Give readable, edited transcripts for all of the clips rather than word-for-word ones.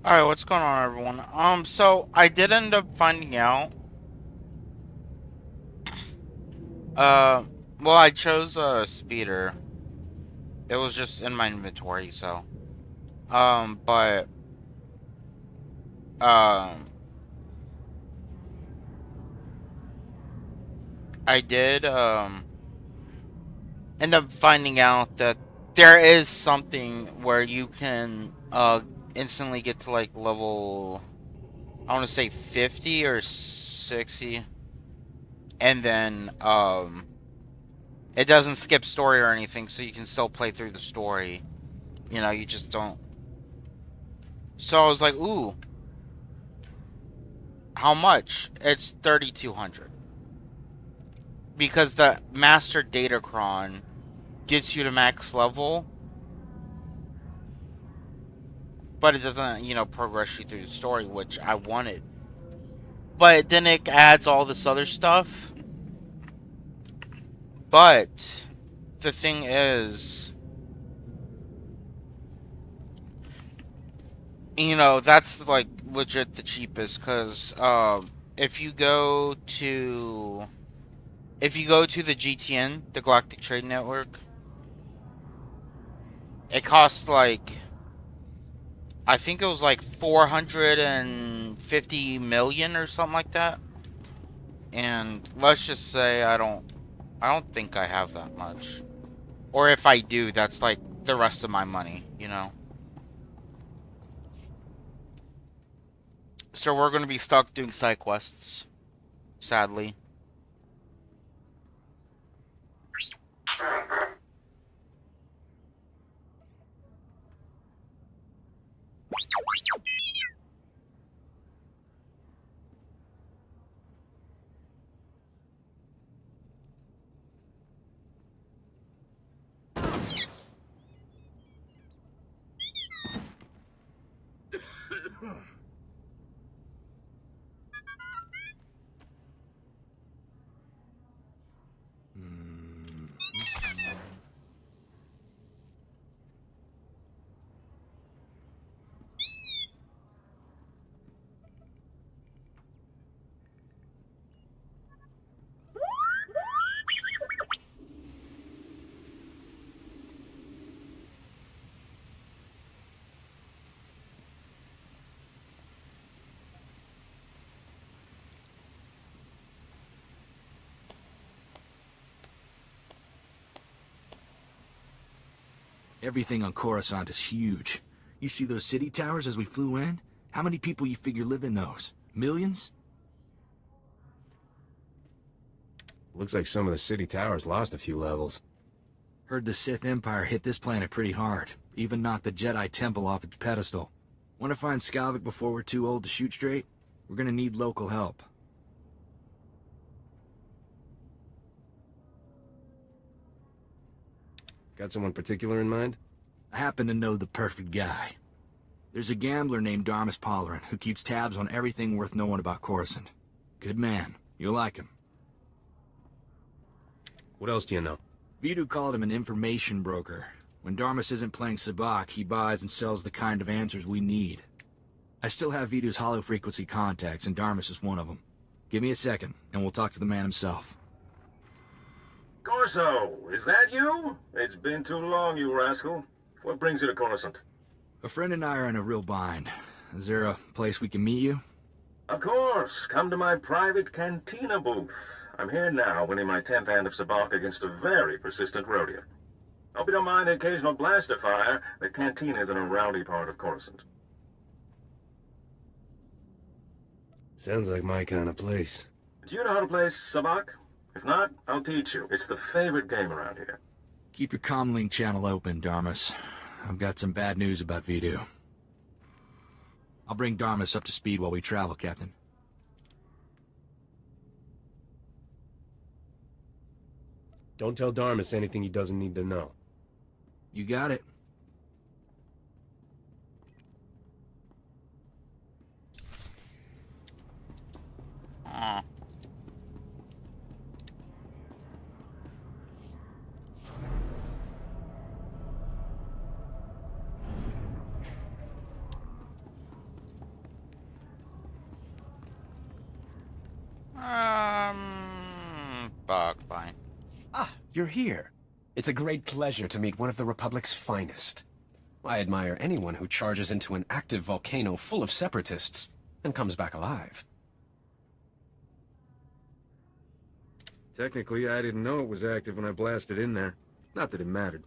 Alright, what's going on, everyone? So I did end up finding out. Uh, well, I chose a speeder. It was just in my inventory, so. But um, I did end up finding out that there is something where you can instantly get to like level. I want to say 50 or 60, and then it doesn't skip story or anything, so you can still play through the story. You just don't. So I was like, ooh, how much? It's 3,200. Because the master datacron gets you to max level, but it doesn't, progress you through the story, which I wanted. But then it adds all this other stuff. But the thing is, that's like legit the cheapest because if you go to the GTN, the Galactic Trade Network, it costs like I think it was like 450 million or something like that. And let's just say I don't think I have that much. Or if I do, that's like the rest of my money. So we're going to be stuck doing side quests, sadly. Everything on Coruscant is huge. You see those city towers as we flew in? How many people you figure live in those? Millions? Looks like some of the city towers lost a few levels. Heard the Sith Empire hit this planet pretty hard. Even knocked the Jedi Temple off its pedestal. Want to find Skavik before we're too old to shoot straight? We're gonna need local help. Got someone particular in mind? I happen to know the perfect guy. There's a gambler named Darmus Polarin who keeps tabs on everything worth knowing about Coruscant. Good man. You'll like him. What else do you know? Vidu called him an information broker. When Darmus isn't playing Sabak, he buys and sells the kind of answers we need. I still have Vidu's hollow-frequency contacts, and Darmus is one of them. Give me a second, and we'll talk to the man himself. Corso, is that you? It's been too long, you rascal. What brings you to Coruscant? A friend and I are in a real bind. Is there a place we can meet you? Of course, come to my private cantina booth. I'm here now, winning my 10th hand of Sabak against a very persistent Rhodian. Hope you don't mind the occasional blaster fire. The cantina is in a rowdy part of Coruscant. Sounds like my kind of place. Do you know how to play Sabak? If not, I'll teach you. It's the favorite game around here. Keep your comlink channel open, Darmus. I've got some bad news about Vidu. I'll bring Darmus up to speed while we travel, Captain. Don't tell Darmus anything he doesn't need to know. You got it. Aw. Sabak. Bye. Ah, you're here. It's a great pleasure to meet one of the Republic's finest. I admire anyone who charges into an active volcano full of separatists and comes back alive. Technically, I didn't know it was active when I blasted in there. Not that it mattered.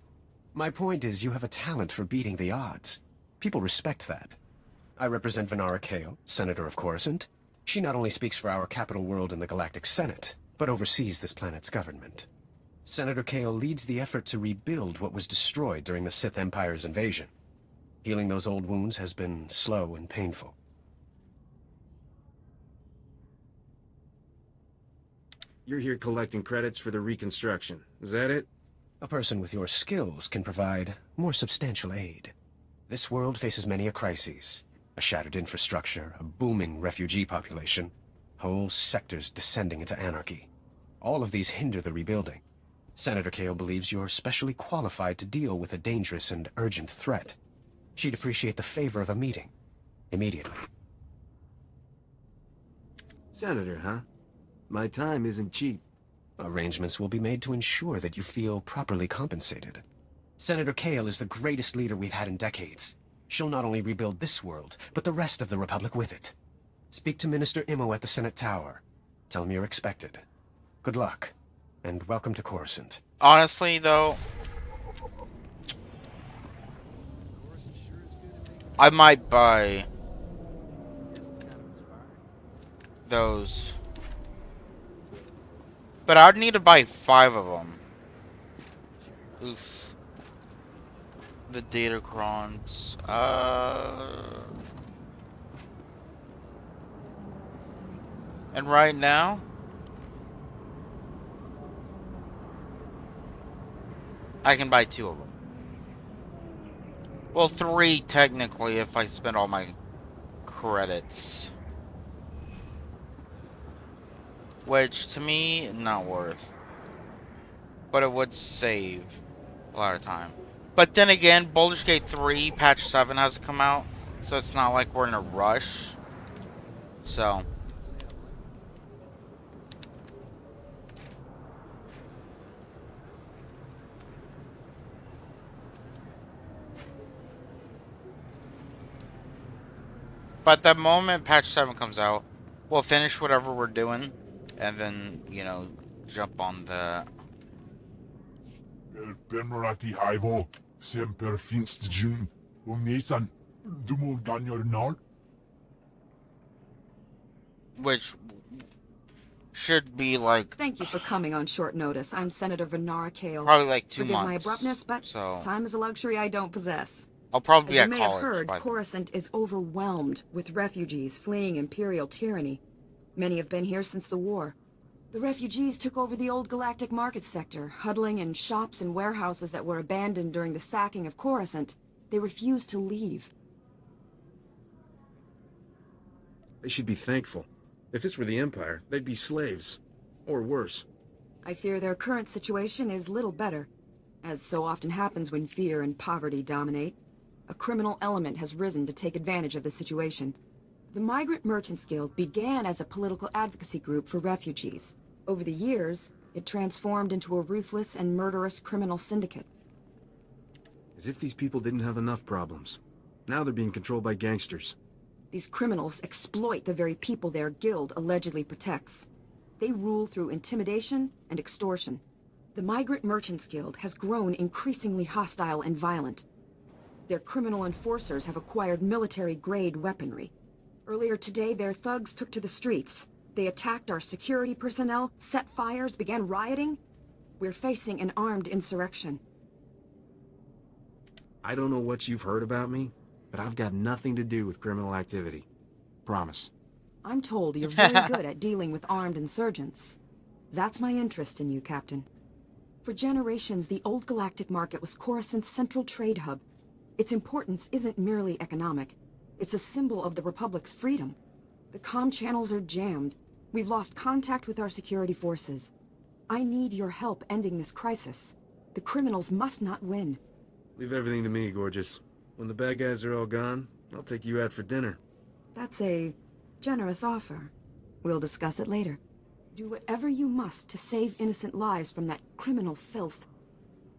My point is you have a talent for beating the odds. People respect that. I represent Venara Kale, Senator of Coruscant. She not only speaks for our capital world in the Galactic Senate, but oversees this planet's government. Senator Kale leads the effort to rebuild what was destroyed during the Sith Empire's invasion. Healing those old wounds has been slow and painful. You're here collecting credits for the reconstruction. Is that it? A person with your skills can provide more substantial aid. This world faces many a crisis. A shattered infrastructure, a booming refugee population, whole sectors descending into anarchy. All of these hinder the rebuilding. Senator Kale believes you're specially qualified to deal with a dangerous and urgent threat. She'd appreciate the favor of a meeting. Immediately. Senator, huh? My time isn't cheap. Arrangements will be made to ensure that you feel properly compensated. Senator Kale is the greatest leader we've had in decades. She'll not only rebuild this world, but the rest of the Republic with it. Speak to Minister Immo at the Senate Tower. Tell him you're expected. Good luck, and welcome to Coruscant. Honestly, though, I might buy those. But I'd need to buy 5 of them. Oof. The Datacrons. And right now, I can buy 2 of them. Well, 3 technically if I spend all my credits. Which, to me, not worth. But it would save a lot of time. But then again, Baldur's Gate 3 Patch 7 has come out. So it's not like we're in a rush. So. But the moment Patch 7 comes out, we'll finish whatever we're doing. And then, you know, jump on the... Permerati Hivo, Semper Finstjun, Umnesan, Dumul Ganyor Which should be like... Thank you for coming on short notice. I'm Senator Venara Kale. Probably like 2 Forgive months. my abruptness, but so time is a luxury I don't possess. I'll probably be As at you may have college. heard, by then. Coruscant is overwhelmed with refugees fleeing Imperial tyranny. Many have been here since the war. The refugees took over the old galactic market sector, huddling in shops and warehouses that were abandoned during the sacking of Coruscant. They refused to leave. They should be thankful. If this were the Empire, they'd be slaves. Or worse. I fear their current situation is little better. As so often happens when fear and poverty dominate, a criminal element has risen to take advantage of the situation. The Migrant Merchants Guild began as a political advocacy group for refugees. Over the years, it transformed into a ruthless and murderous criminal syndicate. As if these people didn't have enough problems. Now they're being controlled by gangsters. These criminals exploit the very people their guild allegedly protects. They rule through intimidation and extortion. The Migrant Merchants Guild has grown increasingly hostile and violent. Their criminal enforcers have acquired military-grade weaponry. Earlier today, their thugs took to the streets. They attacked our security personnel, set fires, began rioting. We're facing an armed insurrection. I don't know what you've heard about me, but I've got nothing to do with criminal activity. Promise. I'm told you're very good at dealing with armed insurgents. That's my interest in you, Captain. For generations, the old galactic market was Coruscant's central trade hub. Its importance isn't merely economic. It's a symbol of the Republic's freedom. The comm channels are jammed. We've lost contact with our security forces. I need your help ending this crisis. The criminals must not win. Leave everything to me, Gorgeous. When the bad guys are all gone, I'll take you out for dinner. That's a generous offer. We'll discuss it later. Do whatever you must to save innocent lives from that criminal filth.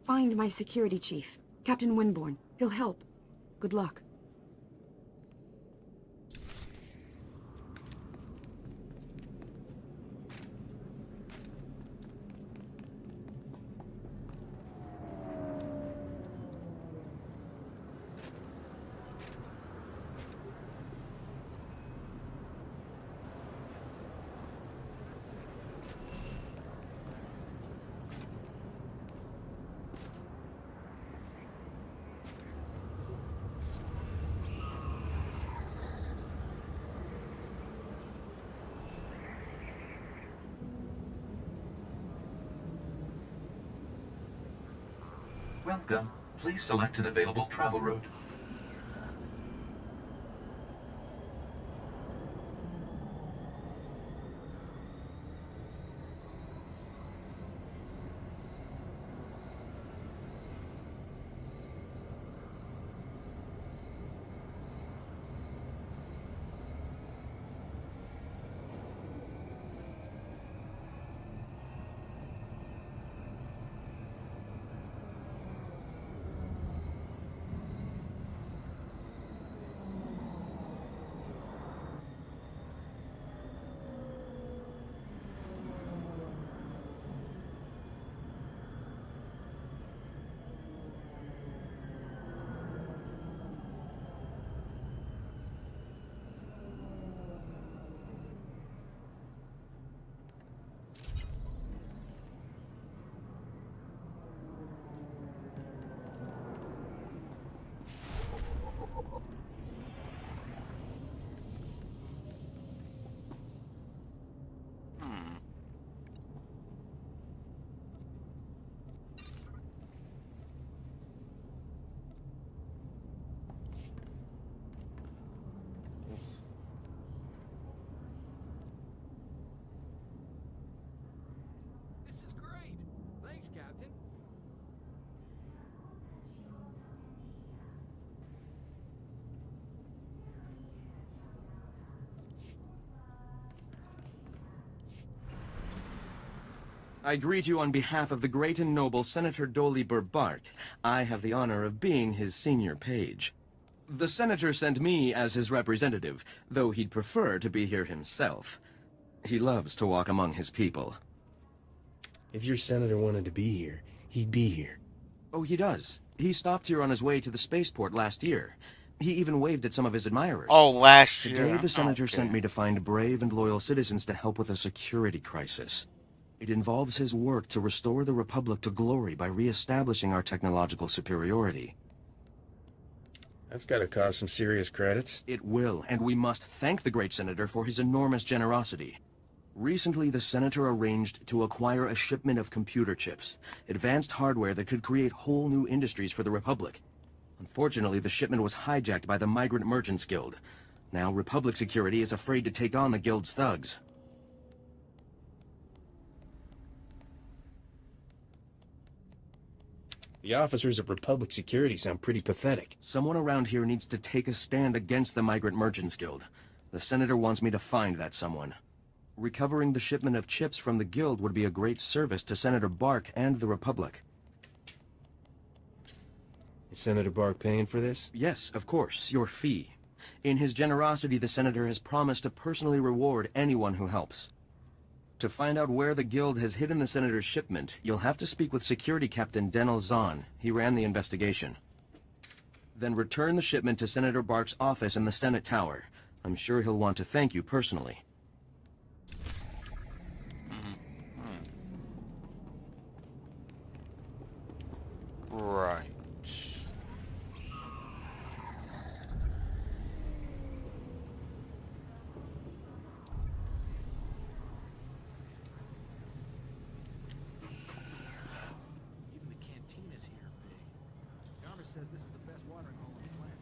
Find my security chief, Captain Winborn. He'll help. Good luck. Welcome. Please select an available travel route. Hmm. This is great. Thanks, Captain. I greet you on behalf of the great and noble Senator Dolly Burbart. I have the honor of being his senior page. The senator sent me as his representative, though he'd prefer to be here himself. He loves to walk among his people. If your senator wanted to be here, he'd be here. Oh, he does. He stopped here on his way to the spaceport last year. He even waved at some of his admirers. Oh, last year. Today, the senator Okay. sent me to find brave and loyal citizens to help with a security crisis. It involves his work to restore the Republic to glory by re-establishing our technological superiority. That's gotta cause some serious credits. It will, and we must thank the great senator for his enormous generosity. Recently, the senator arranged to acquire a shipment of computer chips, advanced hardware that could create whole new industries for the Republic. Unfortunately, the shipment was hijacked by the Migrant Merchants Guild. Now, Republic security is afraid to take on the Guild's thugs. The officers of Republic Security sound pretty pathetic. Someone around here needs to take a stand against the Migrant Merchants Guild. The senator wants me to find that someone. Recovering the shipment of chips from the Guild would be a great service to Senator Bark and the Republic. Is Senator Bark paying for this? Yes, of course, your fee. In his generosity, the senator has promised to personally reward anyone who helps. To find out where the Guild has hidden the senator's shipment, you'll have to speak with Security Captain Denel Zahn. He ran the investigation. Then return the shipment to Senator Bark's office in the Senate Tower. I'm sure he'll want to thank you personally. Right. Even the cantinas here are big. Yarmer says this is the best watering hole on the planet.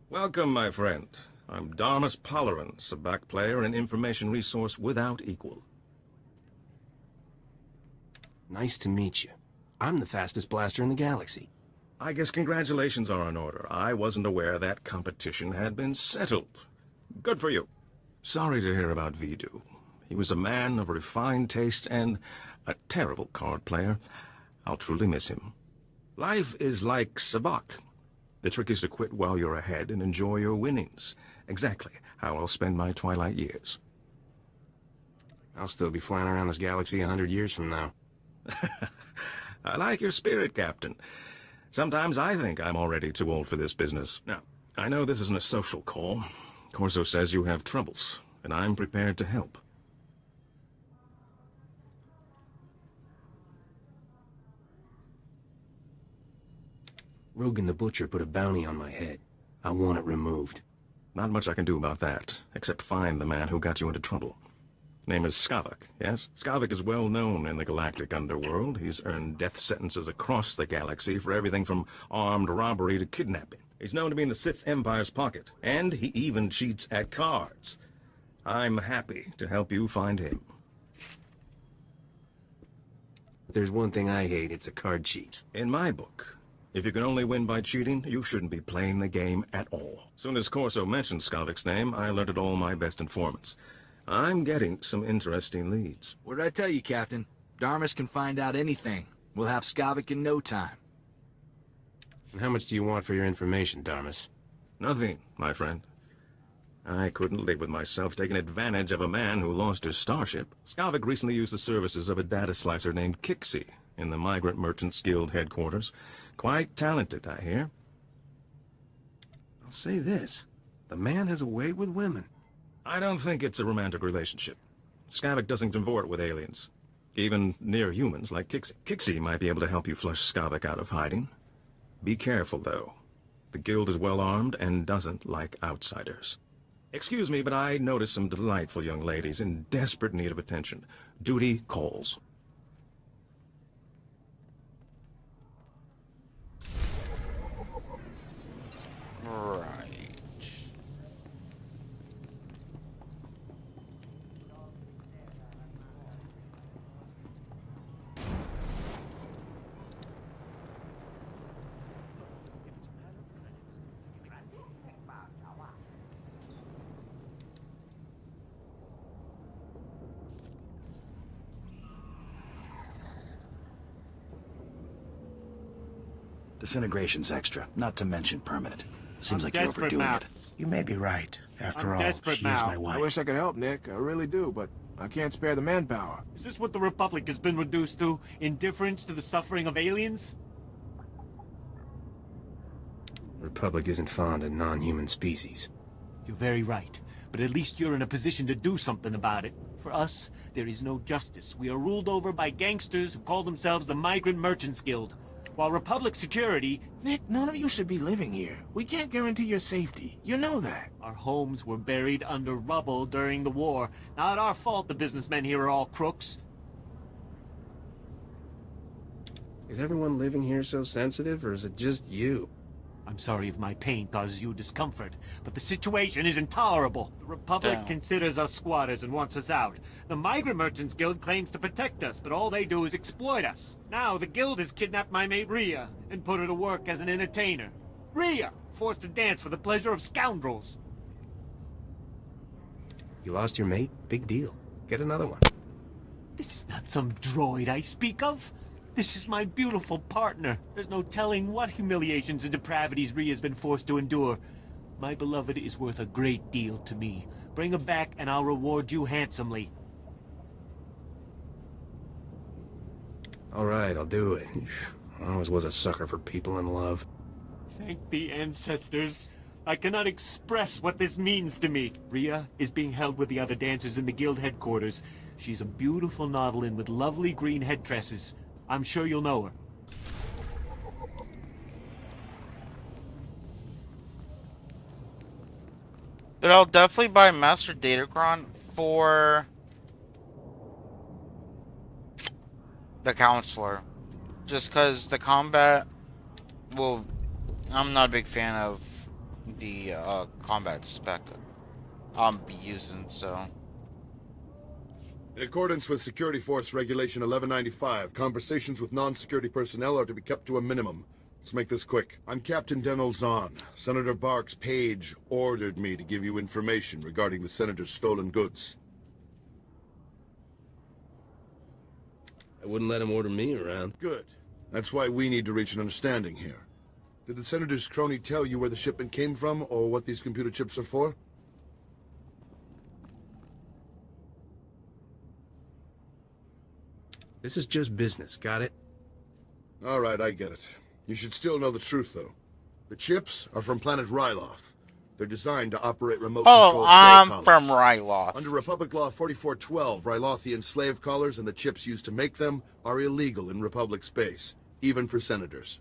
Welcome, my friend. I'm Darmus Polarin, Sabak player and information resource without equal. Nice to meet you. I'm the fastest blaster in the galaxy. I guess congratulations are in order. I wasn't aware that competition had been settled. Good for you. Sorry to hear about Vidu. He was a man of refined taste and a terrible card player. I'll truly miss him. Life is like Sabak. The trick is to quit while you're ahead and enjoy your winnings. Exactly how I'll spend my twilight years. I'll still be flying around this galaxy 100 years from now. I like your spirit, Captain. Sometimes I think I'm already too old for this business. Now, I know this isn't a social call. Corso says you have troubles, and I'm prepared to help. Rogan the Butcher put a bounty on my head. I want it removed. Not much I can do about that, except find the man who got you into trouble. Name is Skavak, yes? Skavak is well known in the galactic underworld. He's earned death sentences across the galaxy for everything from armed robbery to kidnapping. He's known to be in the Sith Empire's pocket, and he even cheats at cards. I'm happy to help you find him. If there's one thing I hate, it's a card cheat. In my book, if you can only win by cheating, you shouldn't be playing the game at all. Soon as Corso mentioned Skavak's name, I alerted all my best informants. I'm getting some interesting leads. What did I tell you, Captain? Darmus can find out anything. We'll have Skavak in no time. And how much do you want for your information, Darmus? Nothing, my friend. I couldn't live with myself taking advantage of a man who lost his starship. Skavak recently used the services of a data slicer named Kixie in the Migrant Merchants Guild headquarters. Quite talented, I hear. I'll say this. The man has a way with women. I don't think it's a romantic relationship. Skavak doesn't convert with aliens. Even near humans like Kixie. Kixie might be able to help you flush Skavak out of hiding. Be careful, though. The guild is well armed and doesn't like outsiders. Excuse me, but I noticed some delightful young ladies in desperate need of attention. Duty calls. Right. Disintegration's extra, not to mention permanent. Seems I'm like you're desperate overdoing now. it. You may be right. After I'm all, desperate she now. is my wife. I wish I could help, Nick. I really do, but I can't spare the manpower. Is this what the Republic has been reduced to? Indifference to the suffering of aliens? The Republic isn't fond of non-human species. You're very right. But at least you're in a position to do something about it. For us, there is no justice. We are ruled over by gangsters who call themselves the Migrant Merchants Guild. While Republic security... Nick, none of you should be living here. We can't guarantee your safety. You know that. Our homes were buried under rubble during the war. Not our fault the businessmen here are all crooks. Is everyone living here so sensitive, or is it just you? I'm sorry if my pain causes you discomfort, but the situation is intolerable. The Republic Damn. considers us squatters and wants us out. The Migrant Merchants Guild claims to protect us, but all they do is exploit us. Now, the Guild has kidnapped my mate Rhea and put her to work as an entertainer. Rhea, forced to dance for the pleasure of scoundrels. You lost your mate? Big deal. Get another one. This is not some droid I speak of. This is my beautiful partner. There's no telling what humiliations and depravities Rhea's been forced to endure. My beloved is worth a great deal to me. Bring her back and I'll reward you handsomely. All right, I'll do it. I always was a sucker for people in love. Thank the ancestors. I cannot express what this means to me. Rhea is being held with the other dancers in the guild headquarters. She's a beautiful Nautilin with lovely green headdresses. I'm sure you'll know her. But I'll definitely buy Master Datacron for The counselor. Just because the combat will... I'm not a big fan of the combat spec I'll be using, so... In accordance with Security Force Regulation 1195, conversations with non-security personnel are to be kept to a minimum. Let's make this quick. I'm Captain Denel Zahn. Senator Barks Page ordered me to give you information regarding the Senator's stolen goods. I wouldn't let him order me around. Good. That's why we need to reach an understanding here. Did the Senator's crony tell you where the shipment came from, or what these computer chips are for? This is just business, got it? All right, I get it. You should still know the truth, though. The chips are from planet Ryloth. They're designed to operate remote control I'm slave from collars. Ryloth. Under Republic Law 4412, Rylothian slave collars and the chips used to make them are illegal in Republic space, even for senators.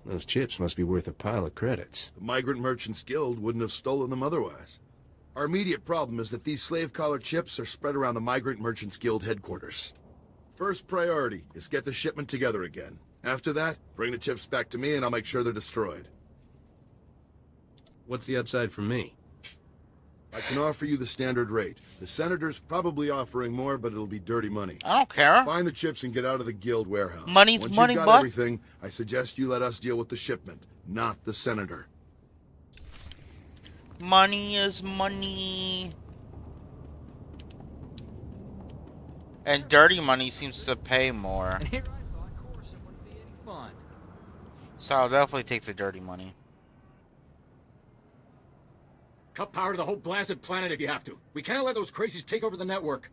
Those chips must be worth a pile of credits. The Migrant Merchants Guild wouldn't have stolen them otherwise. Our immediate problem is that these slave collar chips are spread around the Migrant Merchants Guild headquarters. First priority is get the shipment together again. After that, bring the chips back to me and I'll make sure they're destroyed. What's the upside for me? I can offer you the standard rate. The Senator's probably offering more, but it'll be dirty money. I don't care. Find the chips and get out of the Guild warehouse. Money's Once money, you've got bud. everything, I suggest you let us deal with the shipment, not the Senator. Money is money. And dirty money seems to pay more. And here I thought, of course, it wouldn't be any fun. So I'll definitely take the dirty money. Cut power to the whole blasted planet if you have to. We can't let those crazies take over the network.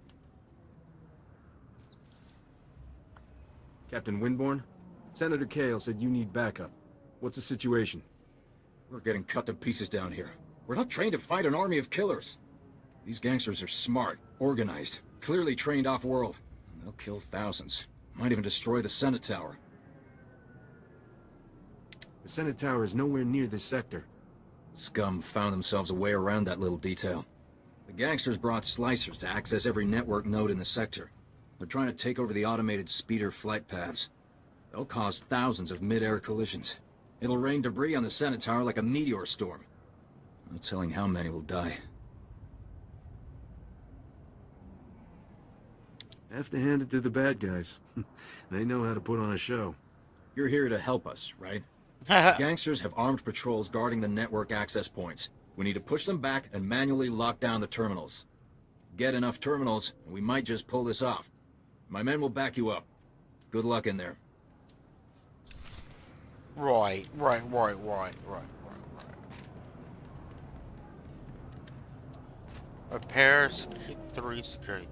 Captain Winborn? Senator Kale said you need backup. What's the situation? We're getting cut to pieces down here. We're not trained to fight an army of killers. These gangsters are smart, organized, clearly trained off-world. They'll kill thousands. Might even destroy the Senate Tower. The Senate Tower is nowhere near this sector. Scum found themselves a way around that little detail. The gangsters brought slicers to access every network node in the sector. They're trying to take over the automated speeder flight paths. They'll cause thousands of mid-air collisions. It'll rain debris on the Senate Tower like a meteor storm. No telling how many will die. Have to hand it to the bad guys. They know how to put on a show. You're here to help us, right? Gangsters have armed patrols guarding the network access points. We need to push them back and manually lock down the terminals. Get enough terminals, and we might just pull this off. My men will back you up. Good luck in there. Right. Repair 3 security.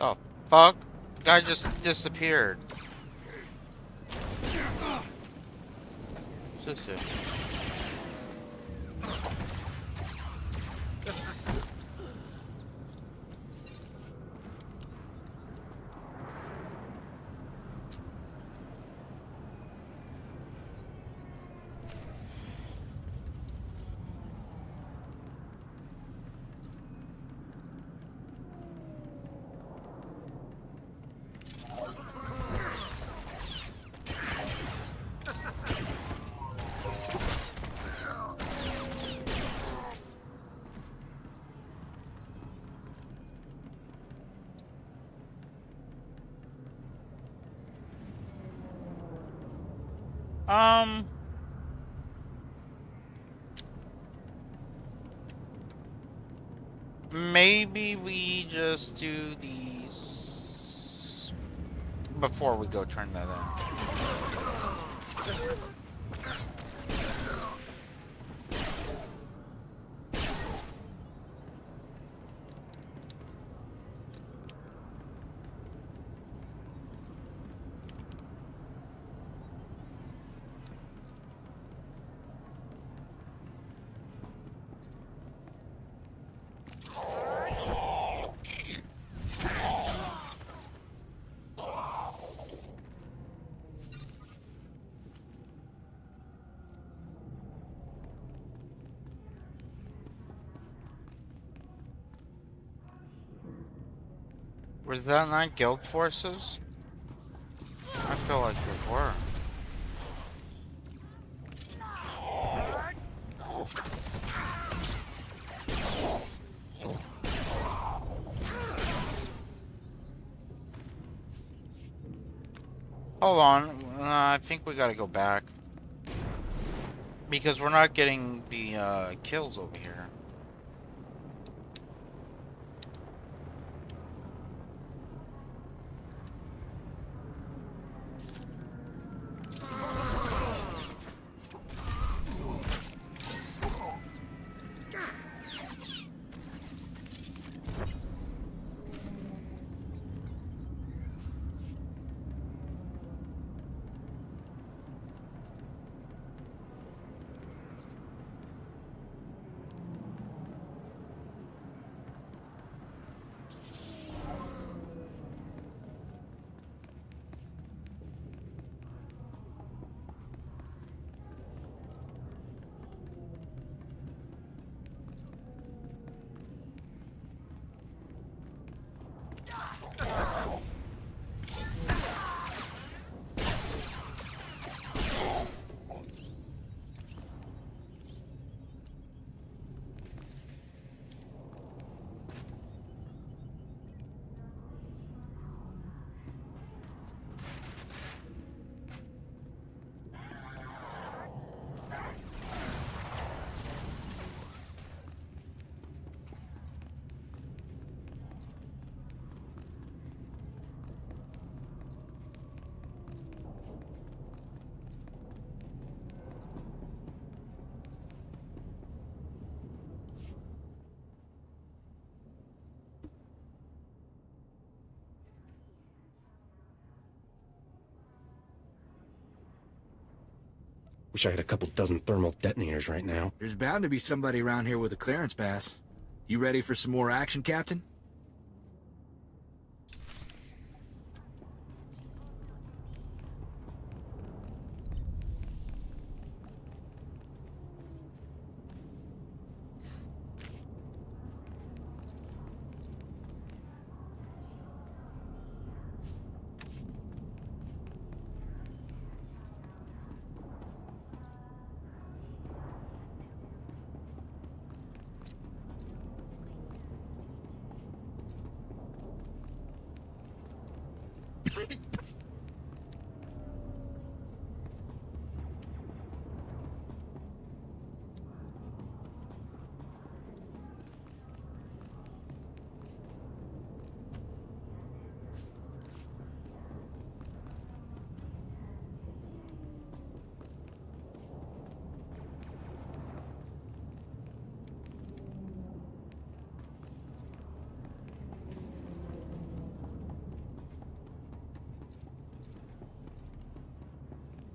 The fuck? Guy just disappeared. What's this? Maybe we just do these before we go turn that in. Was that not guild forces? I feel like it were. Hold on, I think we gotta go back. Because we're not getting the kills over here. Wish I had a couple dozen thermal detonators right now. There's bound to be somebody around here with a clearance pass. You ready for some more action, Captain?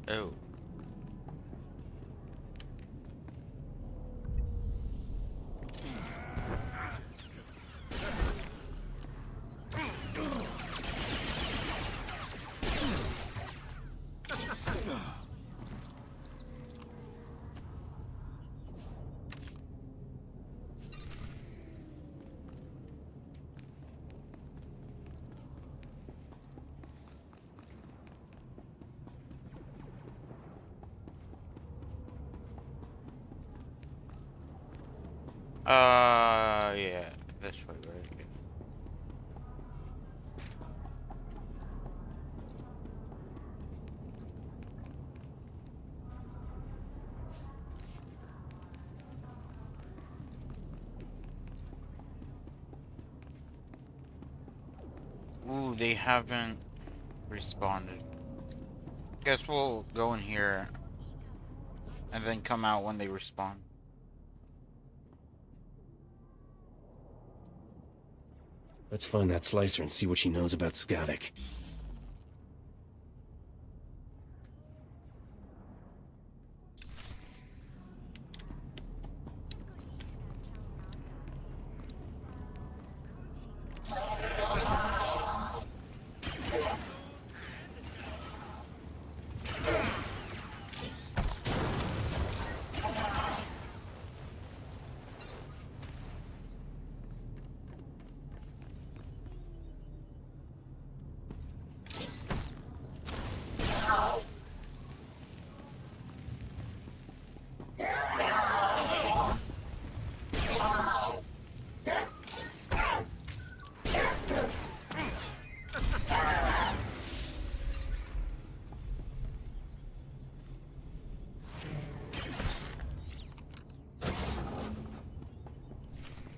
Oh. Yeah, this way, right? Ooh, they haven't responded. Guess we'll go in here and then come out when they respond. Let's find that slicer and see what she knows about Skavik.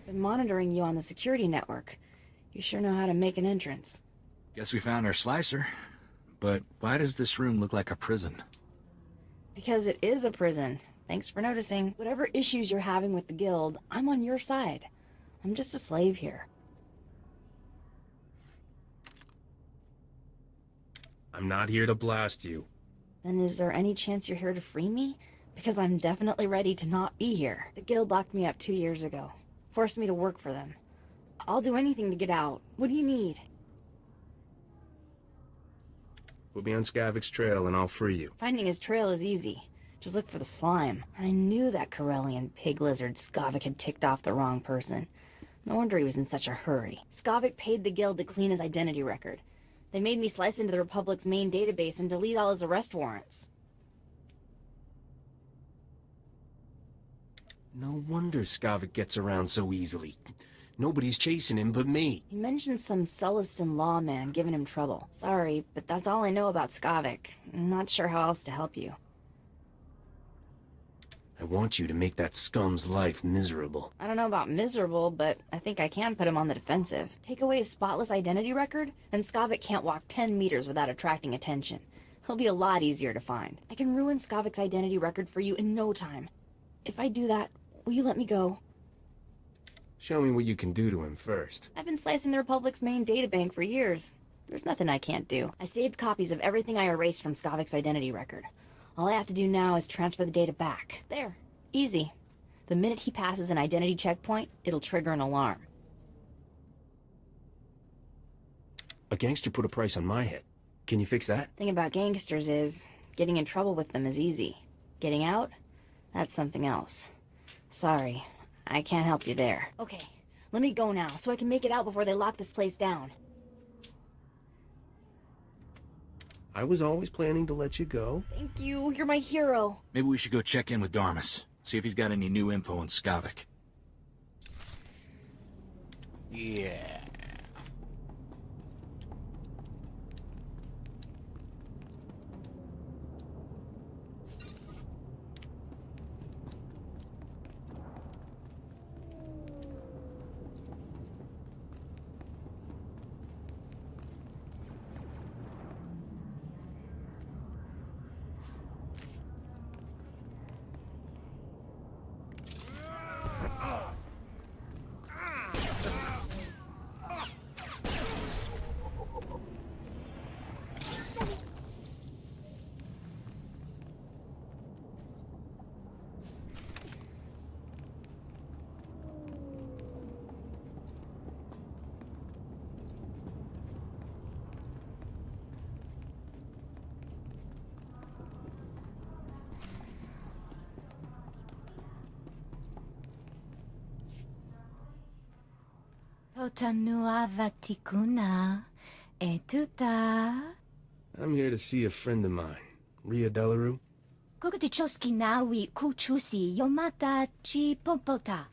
Been monitoring you on the security network. You sure know how to make an entrance. Guess we found our slicer. But why does this room look like a prison? Because it is a prison. Thanks for noticing. Whatever issues you're having with the guild, I'm on your side. I'm just a slave here. I'm not here to blast you. Then is there any chance you're here to free me? Because I'm definitely ready to not be here. The guild locked me up 2 years ago. Forced me to work for them. I'll do anything to get out. What do you need? Put me on Skavik's trail and I'll free you. Finding his trail is easy. Just look for the slime. I knew that Corellian pig lizard Skavik had ticked off the wrong person. No wonder he was in such a hurry. Skavik paid the guild to clean his identity record. They made me slice into the Republic's main database and delete all his arrest warrants. No wonder Skavik gets around so easily. Nobody's chasing him but me. He mentioned some Sullustan lawman giving him trouble. Sorry, but that's all I know about Skavik. I'm not sure how else to help you. I want you to make that scum's life miserable. I don't know about miserable, but I think I can put him on the defensive. Take away his spotless identity record, and Skavik can't walk 10 meters without attracting attention. He'll be a lot easier to find. I can ruin Skavik's identity record for you in no time. If I do that, will you let me go? Show me what you can do to him first. I've been slicing the Republic's main databank for years. There's nothing I can't do. I saved copies of everything I erased from Skavik's identity record. All I have to do now is transfer the data back. There. Easy. The minute he passes an identity checkpoint, it'll trigger an alarm. A gangster put a price on my head. Can you fix that? Thing about gangsters is, getting in trouble with them is easy. Getting out? That's something else. Sorry, I can't help you there. Okay, let me go now, so I can make it out before they lock this place down. I was always planning to let you go. Thank you, you're my hero. Maybe we should go check in with Darmus. See if he's got any new info on Skavik. Yeah. Potanuavatikuna etuta. I'm here to see a friend of mine, Ria Delarue. Kukutichoski nawi kuchusi yomata chi popota.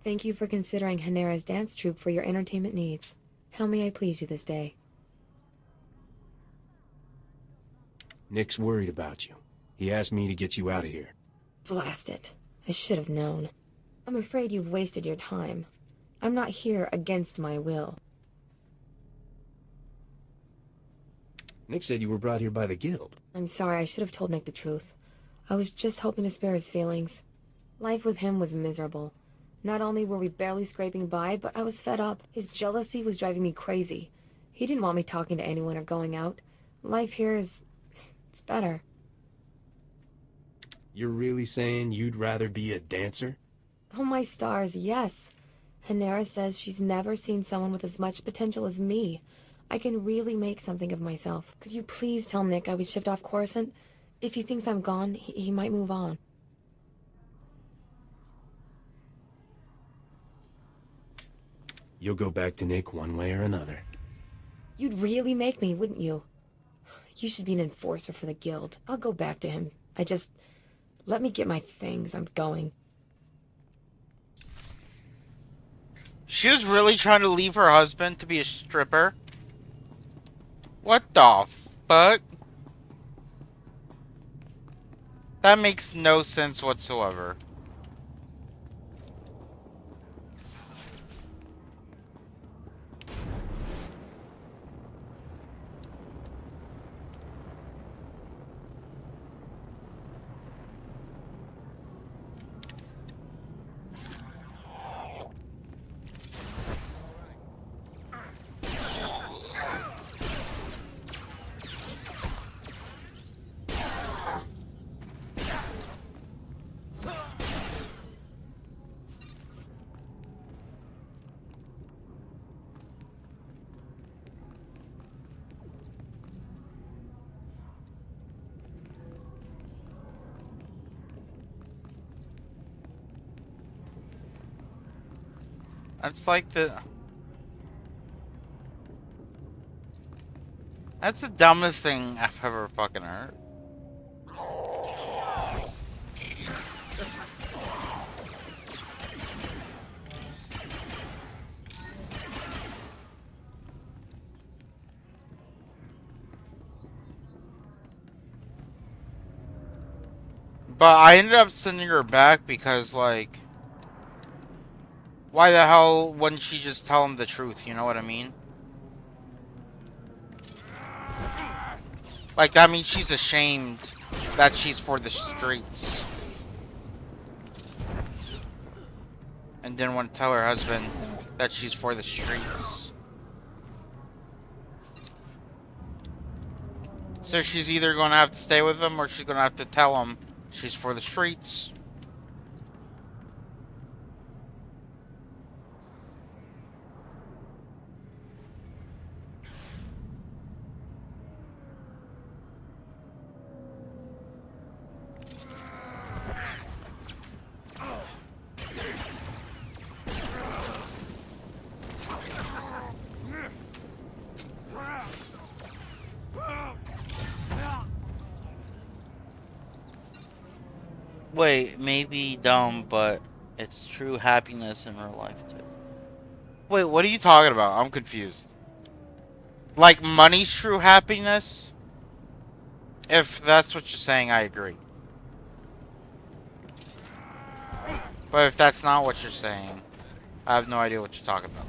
Thank you for considering Hanera's dance troupe for your entertainment needs. How may I please you this day? Nick's worried about you. He asked me to get you out of here. Blast it. I should have known. I'm afraid you've wasted your time. I'm not here against my will. Nick said you were brought here by the guild. I'm sorry, I should have told Nick the truth. I was just hoping to spare his feelings. Life with him was miserable. Not only were we barely scraping by, but I was fed up. His jealousy was driving me crazy. He didn't want me talking to anyone or going out. Life here is... it's better. You're really saying you'd rather be a dancer? Oh my stars, yes. Hanera says she's never seen someone with as much potential as me. I can really make something of myself. Could you please tell Nick I was shipped off Coruscant? If he thinks I'm gone, he might move on. You'll go back to Nick one way or another. You'd really make me, wouldn't you? You should be an enforcer for the guild. I'll go back to him. Let me get my things. I'm going. She was really trying to leave her husband to be a stripper? What the fuck? That makes no sense whatsoever. That's like That's the dumbest thing I've ever fucking heard. But I ended up sending her back because, like, why the hell wouldn't she just tell him the truth, you know what I mean? Like, that means she's ashamed that she's for the streets. And didn't want to tell her husband that she's for the streets. So she's either going to have to stay with him or she's going to have to tell him she's for the streets. Wait, maybe dumb, but it's true happiness in real life too. Wait, what are you talking about? I'm confused. Like, money's true happiness? If that's what you're saying, I agree. But if that's not what you're saying, I have no idea what you're talking about.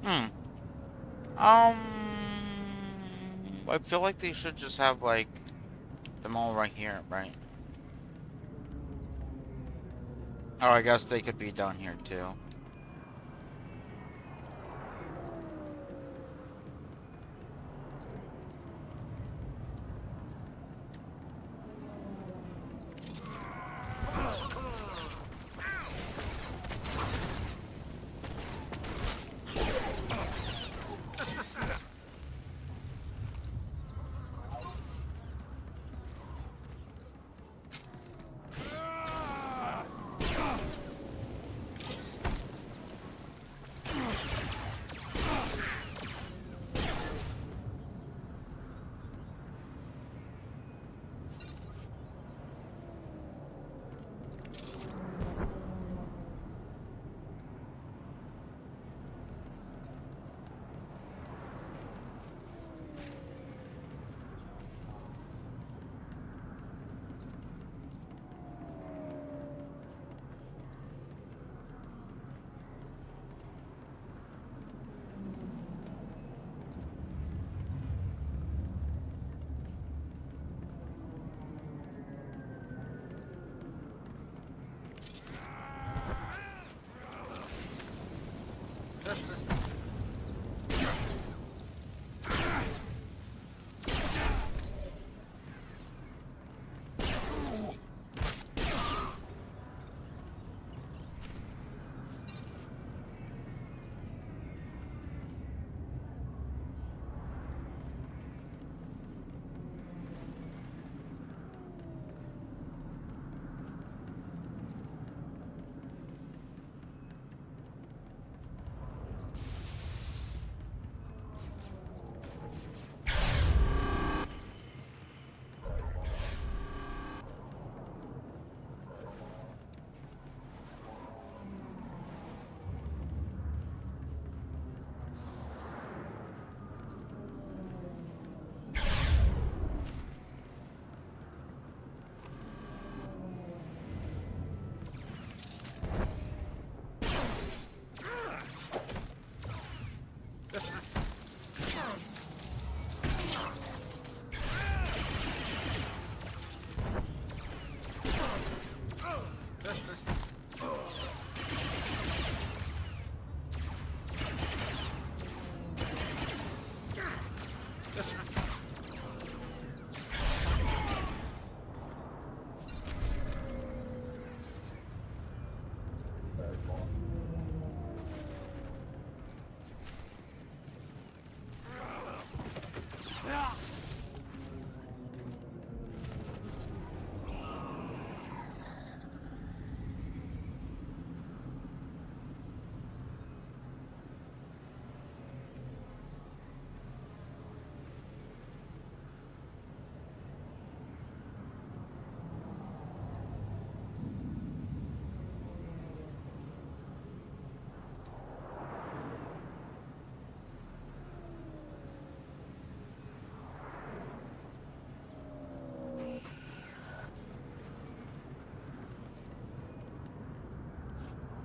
Hmm. I feel like they should just have, like, them all right here, right? Oh, I guess they could be down here, too.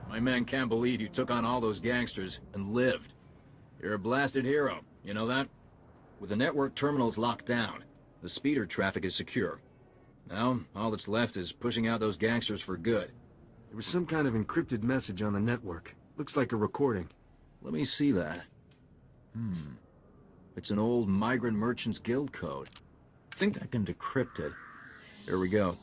My men can't believe you took on all those gangsters and lived. You're a blasted hero, you know that? With the network terminals locked down, the speeder traffic is secure. Now, all that's left is pushing out those gangsters for good. There was some kind of encrypted message on the network. Looks like a recording. Let me see that. It's an old Migrant Merchants Guild code. I think I can decrypt it. Here we go.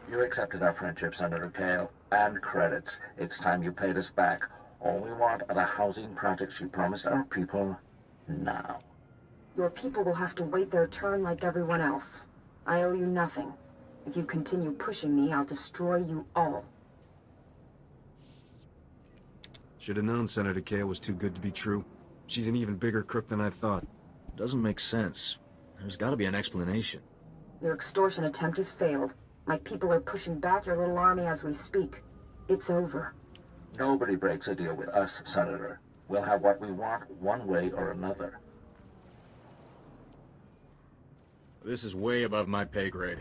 You accepted our friendship, Senator Kale, and credits. It's time you paid us back. All we want are the housing projects you promised our people now. Your people will have to wait their turn like everyone else. I owe you nothing. If you continue pushing me, I'll destroy you all. Should have known Senator Kale was too good to be true. She's an even bigger crook than I thought. Doesn't make sense. There's gotta be an explanation. Your extortion attempt has failed. My people are pushing back your little army as we speak. It's over. Nobody breaks a deal with us, Senator. We'll have what we want one way or another. This is way above my pay grade.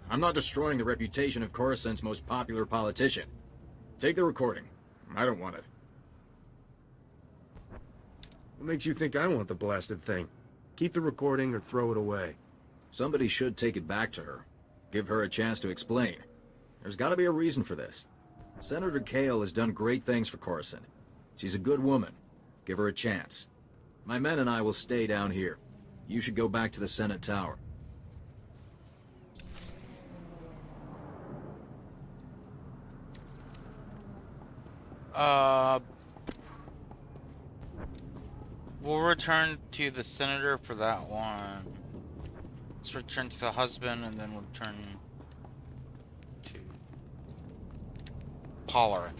I'm not destroying the reputation of Coruscant's most popular politician. Take the recording. I don't want it. What makes you think I want the blasted thing? Keep the recording or throw it away. Somebody should take it back to her. Give her a chance to explain. There's gotta be a reason for this. Senator Kale has done great things for Coruscant. She's a good woman. Give her a chance. My men and I will stay down here. You should go back to the Senate Tower. We'll return to the senator for that one. Let's return to the husband and then we'll return to Pollard.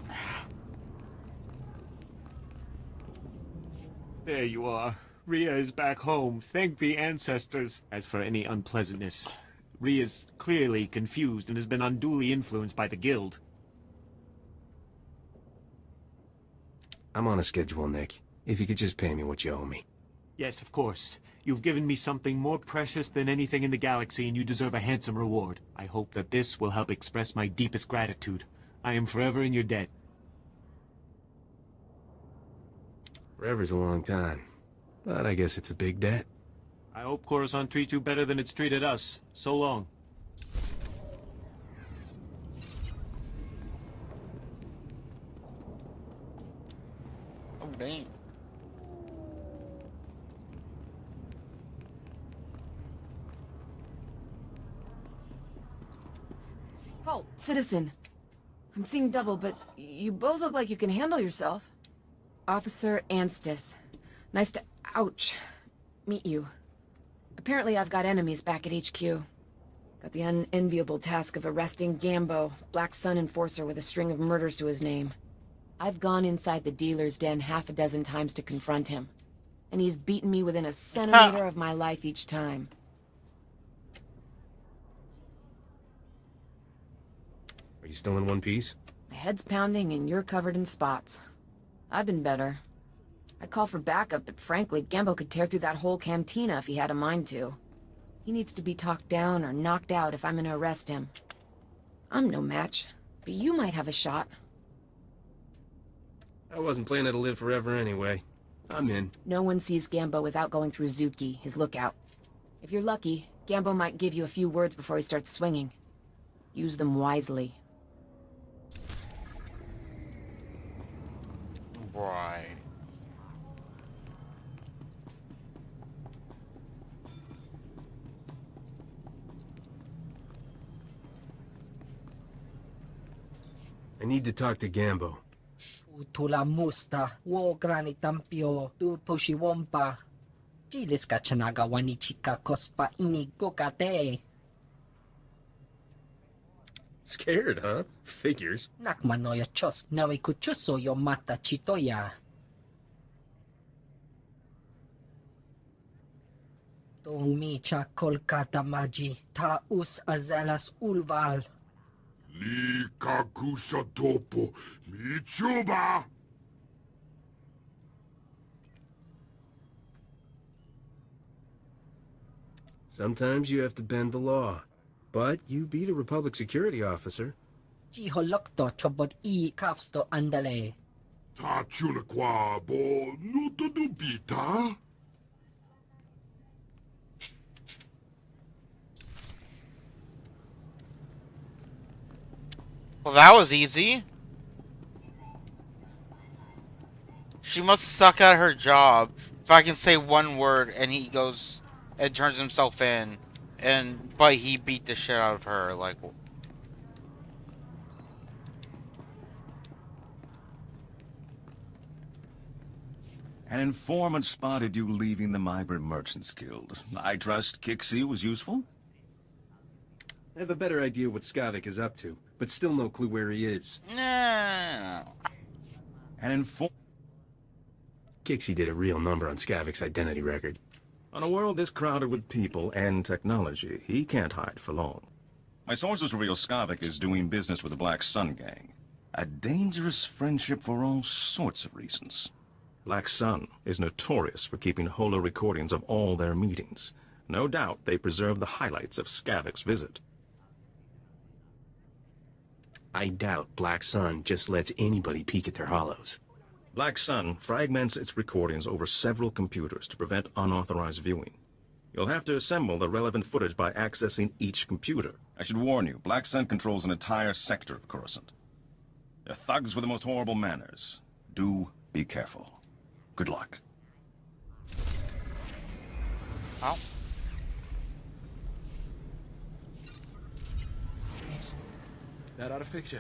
There you are. Rhea is back home. Thank the ancestors. As for any unpleasantness, Rhea's clearly confused and has been unduly influenced by the guild. I'm on a schedule, Nick. If you could just pay me what you owe me. Yes, of course. You've given me something more precious than anything in the galaxy, and you deserve a handsome reward. I hope that this will help express my deepest gratitude. I am forever in your debt. Forever's a long time, but I guess it's a big debt. I hope Coruscant treats you better than it's treated us. So long. Oh, dang. Halt, citizen. I'm seeing double, but you both look like you can handle yourself. Officer Anstis. Nice to, ouch, meet you. Apparently I've got enemies back at HQ. Got the unenviable task of arresting Gambo, Black Sun enforcer with a string of murders to his name. I've gone inside the dealer's den half a dozen times to confront him. And he's beaten me within a centimeter of my life each time. Are you still in one piece? My head's pounding and you're covered in spots. I've been better. I'd call for backup, but frankly, Gambo could tear through that whole cantina if he had a mind to. He needs to be talked down or knocked out if I'm gonna arrest him. I'm no match, but you might have a shot. I wasn't planning to live forever anyway. I'm in. No one sees Gambo without going through Zuki, his lookout. If you're lucky, Gambo might give you a few words before he starts swinging. Use them wisely. Right. I need to talk to Gambo. Tula musta, wo grani tampio, tu poshiwompa. Gilis ka chanaga wani chika kospa ini gokate. Scared, huh? Figures. Nakmanoya chos, nawe kuchuso yo mata chitoya. Tong mi cha Kolkata maji, ta us azelas ulval. Li kakusa topo michuba. Sometimes you have to bend the law. But you beat a Republic security officer. Jiholokto chobot I kafsto andale. Ta chunakwa bo nuto dubita. Well, that was easy. She must suck at her job. If I can say one word and he goes and turns himself in, but he beat the shit out of her, like. An informant spotted you leaving the Migrant Merchants Guild. I trust Kixie was useful? I have a better idea what Skavik is up to, but still no clue where he is. No. An Kixie did a real number on Skavik's identity record. On a world this crowded with people and technology, he can't hide for long. My sources reveal Skavik is doing business with the Black Sun Gang. A dangerous friendship for all sorts of reasons. Black Sun is notorious for keeping holo recordings of all their meetings. No doubt they preserve the highlights of Skavik's visit. I doubt Black Sun just lets anybody peek at their hollows. Black Sun fragments its recordings over several computers to prevent unauthorized viewing. You'll have to assemble the relevant footage by accessing each computer. I should warn you, Black Sun controls an entire sector of Coruscant. They're thugs with the most horrible manners. Do be careful. Good luck. Oh. That ought to fix you.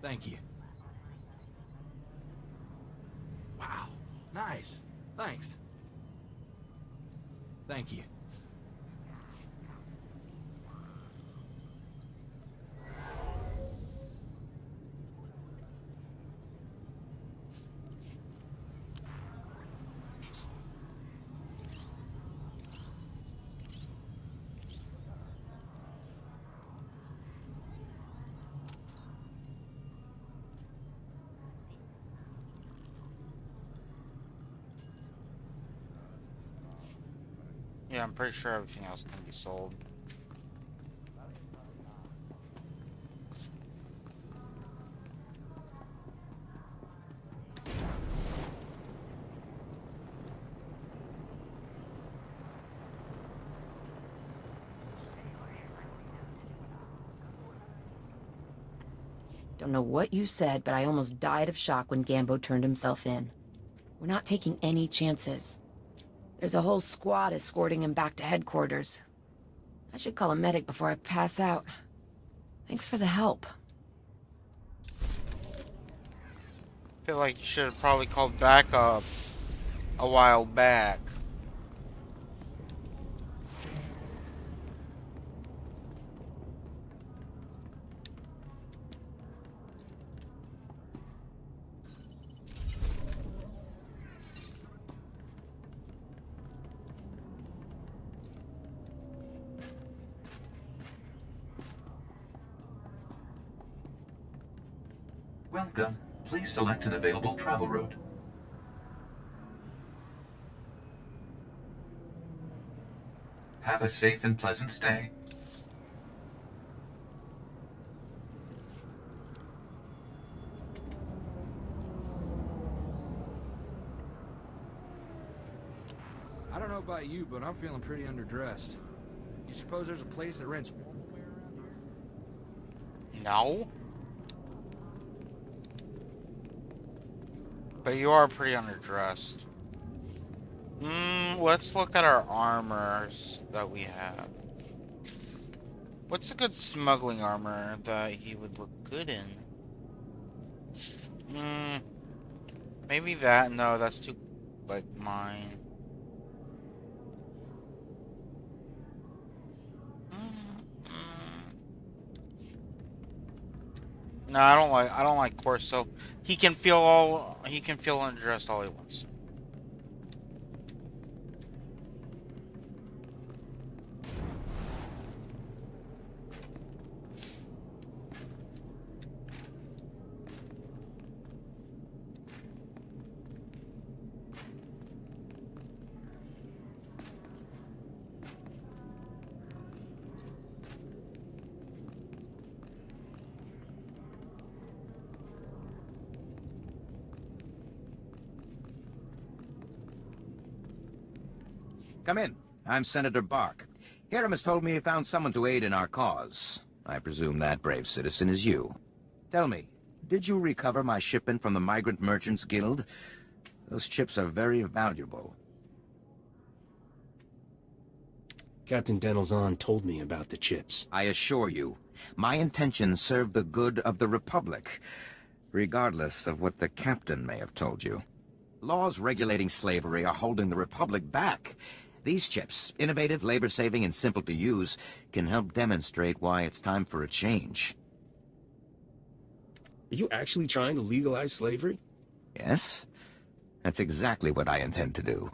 Thank you. Wow. Nice. Thanks. Thank you. Yeah, I'm pretty sure everything else can be sold. Don't know what you said, but I almost died of shock when Gambo turned himself in. We're not taking any chances. There's a whole squad escorting him back to headquarters. I should call a medic before I pass out. Thanks for the help. I feel like you should have probably called backup a while back. Welcome. Please select an available travel route. Have a safe and pleasant stay. I don't know about you, but I'm feeling pretty underdressed. You suppose there's a place that rents warm wear around here? No. But you are pretty underdressed. Let's look at our armors that we have. What's a good smuggling armor that he would look good in? Maybe that. No, that's too like mine. No, I don't like Corso. He can feel underdressed all he wants. Come in. I'm Senator Bark. Hiram has told me he found someone to aid in our cause. I presume that brave citizen is you. Tell me, did you recover my shipment from the Migrant Merchants Guild? Those chips are very valuable. Captain Denelzon told me about the chips. I assure you, my intentions serve the good of the Republic, regardless of what the captain may have told you. Laws regulating slavery are holding the Republic back. These chips, innovative, labor-saving, and simple to use, can help demonstrate why it's time for a change. Are you actually trying to legalize slavery? Yes. That's exactly what I intend to do.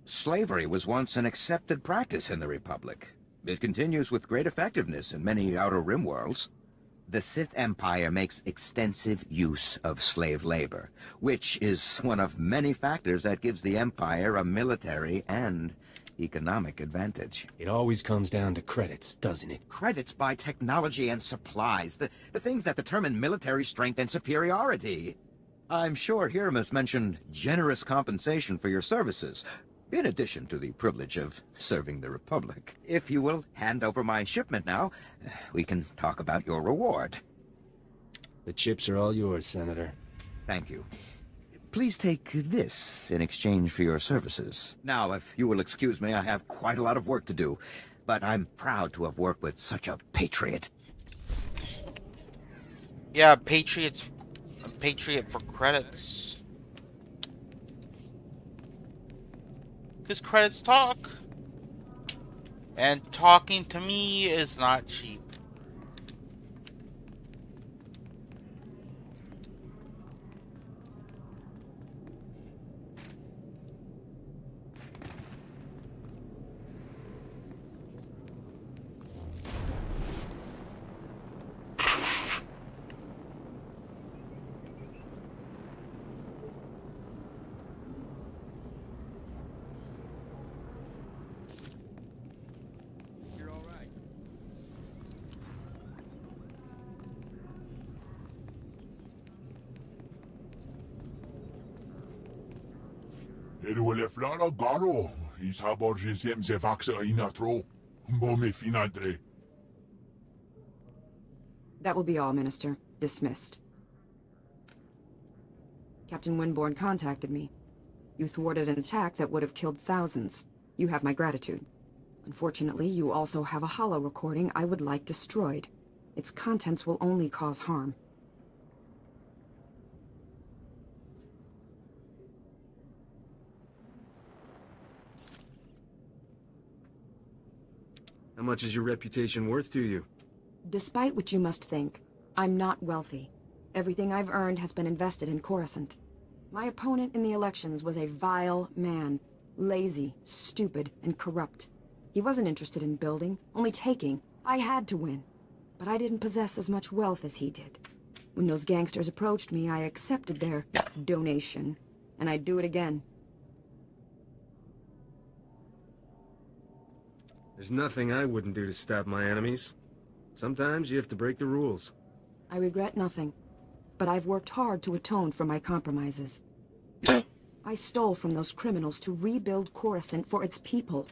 Slavery was once an accepted practice in the Republic. It continues with great effectiveness in many Outer Rim worlds. The Sith Empire makes extensive use of slave labor, which is one of many factors that gives the Empire a military and economic advantage. It always comes down to credits, doesn't it? Credits buy technology and supplies, the things that determine military strength and superiority. I'm sure Hieronymus mentioned generous compensation for your services, in addition to the privilege of serving the Republic. If you will hand over my shipment now, we can talk about your reward. The chips are all yours, Senator. Thank you. Please take this in exchange for your services. Now, if you will excuse me, I have quite a lot of work to do, but I'm proud to have worked with such a patriot. Yeah, patriot for credits. Because credits talk. And talking to me is not cheap. Eruele flara garo, isabor jesem zevaxa inatro, mbome finadre. That will be all, Minister. Dismissed. Captain Winborn contacted me. You thwarted an attack that would have killed thousands. You have my gratitude. Unfortunately, you also have a holo recording I would like destroyed. Its contents will only cause harm. How much is your reputation worth to you? Despite what you must think, I'm not wealthy. Everything I've earned has been invested in Coruscant. My opponent in the elections was a vile man. Lazy, stupid, and corrupt. He wasn't interested in building, only taking. I had to win. But I didn't possess as much wealth as he did. When those gangsters approached me, I accepted their donation. And I'd do it again. There's nothing I wouldn't do to stop my enemies. Sometimes you have to break the rules. I regret nothing. But I've worked hard to atone for my compromises. I stole from those criminals to rebuild Coruscant for its people.